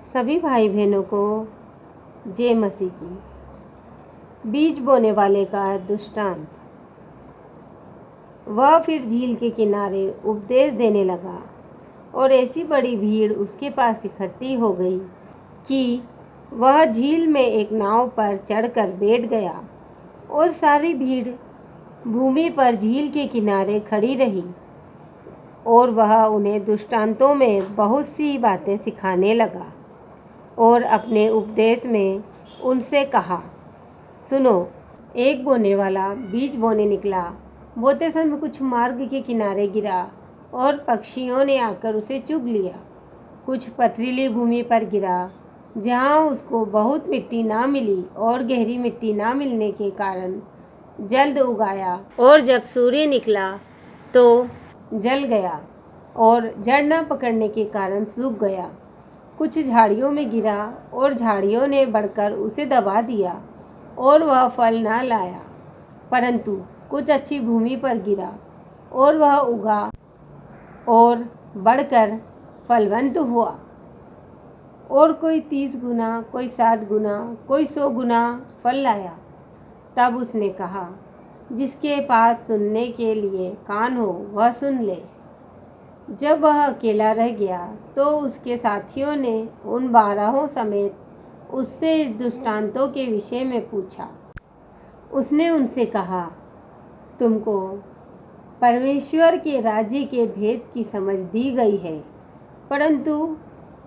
सभी भाई बहनों को जय मसीह की। बीज बोने वाले का दृष्टांत। वह फिर झील के किनारे उपदेश देने लगा और ऐसी बड़ी भीड़ उसके पास इकट्ठी हो गई कि वह झील में एक नाव पर चढ़कर बैठ गया और सारी भीड़ भूमि पर झील के किनारे खड़ी रही और वह उन्हें दृष्टांतों में बहुत सी बातें सिखाने लगा और अपने उपदेश में उनसे कहा, सुनो, एक बोने वाला बीज बोने निकला। बोते समय कुछ मार्ग के किनारे गिरा और पक्षियों ने आकर उसे चुग लिया। कुछ पथरीली भूमि पर गिरा जहाँ उसको बहुत मिट्टी ना मिली और गहरी मिट्टी ना मिलने के कारण जल्द उगाया और जब सूर्य निकला तो जल गया और जड़ न पकड़ने के कारण सूख गया। कुछ झाड़ियों में गिरा और झाड़ियों ने बढ़कर उसे दबा दिया और वह फल ना लाया। परंतु कुछ अच्छी भूमि पर गिरा और वह उगा और बढ़कर फलवंत हुआ और कोई 30 गुना, कोई 60 गुना, कोई 100 गुना फल लाया। तब उसने कहा, जिसके पास सुनने के लिए कान हो वह सुन ले। जब वह अकेला रह गया तो उसके साथियों ने उन 12 समेत उससे इस दृष्टांतों के विषय में पूछा। उसने उनसे कहा, तुमको परमेश्वर के राज्य के भेद की समझ दी गई है, परंतु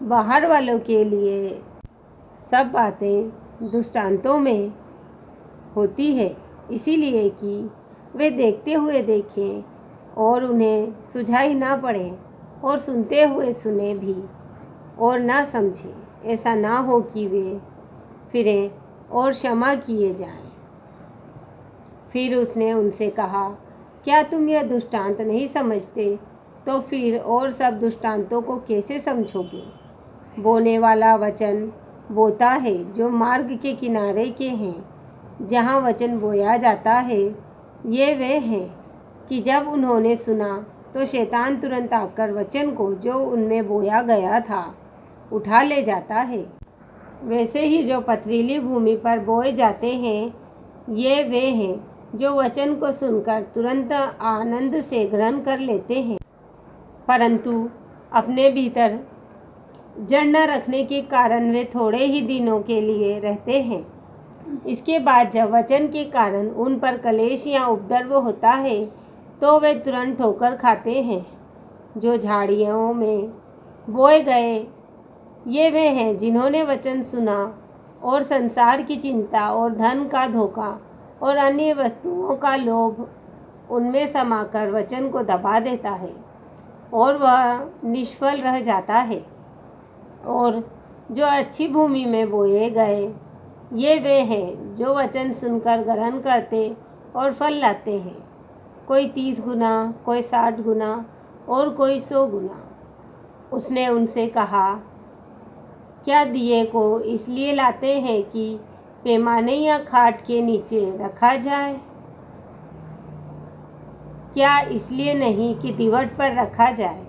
बाहर वालों के लिए सब बातें दृष्टांतों में होती है, इसीलिए कि वे देखते हुए देखें और उन्हें सुझाई ना पड़े और सुनते हुए सुने भी और ना समझे, ऐसा ना हो कि वे फिरें और क्षमा किए जाएं। फिर उसने उनसे कहा, क्या तुम यह दृष्टांत नहीं समझते? तो फिर और सब दृष्टांतों को कैसे समझोगे? बोने वाला वचन बोता है जो मार्ग के किनारे के हैं। जहाँ वचन बोया जाता है ये वे हैं कि जब उन्होंने सुना तो शैतान तुरंत आकर वचन को जो उनमें बोया गया था उठा ले जाता है। वैसे ही जो पथरीली भूमि पर बोए जाते हैं ये वे हैं जो वचन को सुनकर तुरंत आनंद से ग्रहण कर लेते हैं, परंतु अपने भीतर जड़ न रखने के कारण वे थोड़े ही दिनों के लिए रहते हैं। इसके बाद जब वचन के कारण उन पर कलेश या उपद्रव होता है तो वे तुरंत ठोकर खाते हैं। जो झाड़ियों में बोए गए ये वे हैं जिन्होंने वचन सुना और संसार की चिंता और धन का धोखा और अन्य वस्तुओं का लोभ उनमें समाकर वचन को दबा देता है और वह निष्फल रह जाता है। और जो अच्छी भूमि में बोए गए ये वे हैं जो वचन सुनकर ग्रहण करते और फल लाते हैं, कोई 30 गुना, कोई 60 गुना और कोई 100 गुना। उसने उनसे कहा, क्या दिए को इसलिए लाते हैं कि पैमाने या खाट के नीचे रखा जाए? क्या इसलिए नहीं कि दीवार पर रखा जाए?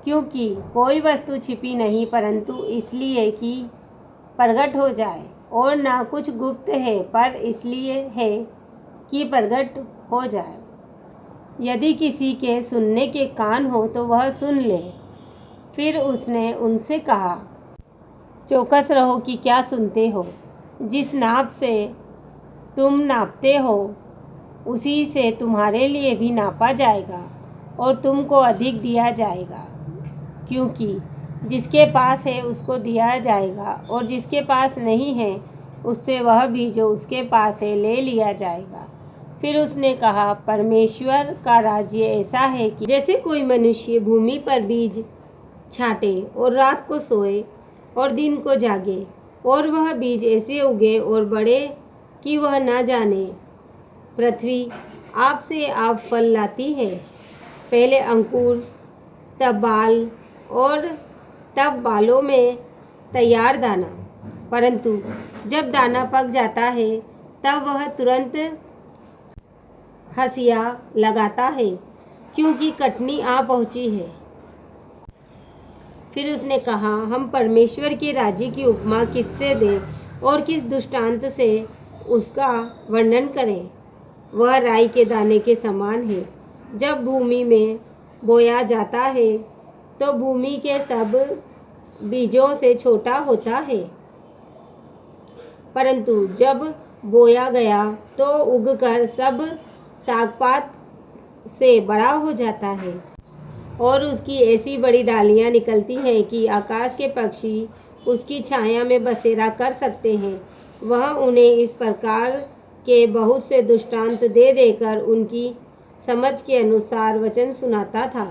क्योंकि कोई वस्तु छिपी नहीं, परंतु इसलिए कि प्रगट हो जाए, और ना कुछ गुप्त है पर इसलिए है कि प्रगट हो जाए। यदि किसी के सुनने के कान हो तो वह सुन ले। फिर उसने उनसे कहा, चौकस रहो कि क्या सुनते हो। जिस नाप से तुम नापते हो उसी से तुम्हारे लिए भी नापा जाएगा और तुमको अधिक दिया जाएगा, क्योंकि जिसके पास है उसको दिया जाएगा और जिसके पास नहीं है उससे वह भी जो उसके पास है ले लिया जाएगा। फिर उसने कहा, परमेश्वर का राज्य ऐसा है कि जैसे कोई मनुष्य भूमि पर बीज छांटे और रात को सोए और दिन को जागे, और वह बीज ऐसे उगे और बढ़े कि वह ना जाने। पृथ्वी आप से आप फल लाती है, पहले अंकुर, तब बाल और तब बालों में तैयार दाना, परंतु जब दाना पक जाता है तब वह तुरंत हंसिया लगाता है, क्योंकि कटनी आ पहुंची है। फिर उसने कहा, हम परमेश्वर के राज्य की उपमा किससे दें और किस दृष्टांत से उसका वर्णन करें। वह राई के दाने के समान है। जब भूमि में बोया जाता है तो भूमि के सब बीजों से छोटा होता है, परंतु जब बोया गया तो उगकर सब सागपात से बड़ा हो जाता है और उसकी ऐसी बड़ी डालियां निकलती हैं कि आकाश के पक्षी उसकी छाया में बसेरा कर सकते हैं। वह उन्हें इस प्रकार के बहुत से दृष्टांत दे देकर उनकी समझ के अनुसार वचन सुनाता था,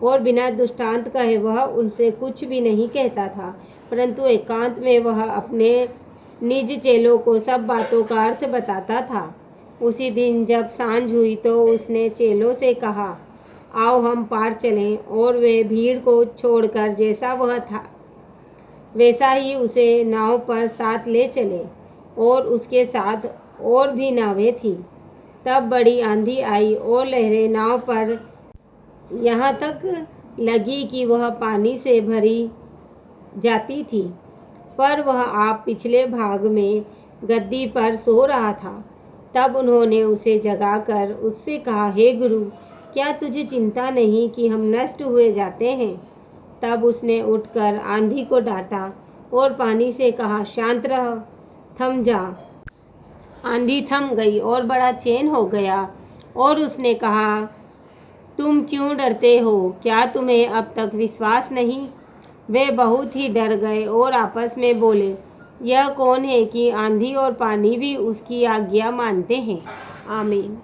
और बिना दृष्टांत कहे वह उनसे कुछ भी नहीं कहता था, परंतु एकांत में वह अपने निज चेलों को सब बातों का अर्थ बताता था। उसी दिन जब सांझ हुई तो उसने चेलों से कहा, आओ हम पार चलें। और वे भीड़ को छोड़कर जैसा वह था वैसा ही उसे नाव पर साथ ले चले, और उसके साथ और भी नावें थीं। तब बड़ी आंधी आई और लहरें नाव पर यहाँ तक लगी कि वह पानी से भरी जाती थी, पर वह आप पिछले भाग में गद्दी पर सो रहा था। तब उन्होंने उसे जगाकर उससे कहा, हे गुरु, क्या तुझे चिंता नहीं कि हम नष्ट हुए जाते हैं? तब उसने उठकर आंधी को डांटा और पानी से कहा, शांत रह, थम जा। आंधी थम गई और बड़ा चैन हो गया, और उसने कहा, तुम क्यों डरते हो? क्या तुम्हें अब तक विश्वास नहीं? वे बहुत ही डर गए और आपस में बोले, यह कौन है कि आंधी और पानी भी उसकी आज्ञा मानते हैं। आमीन।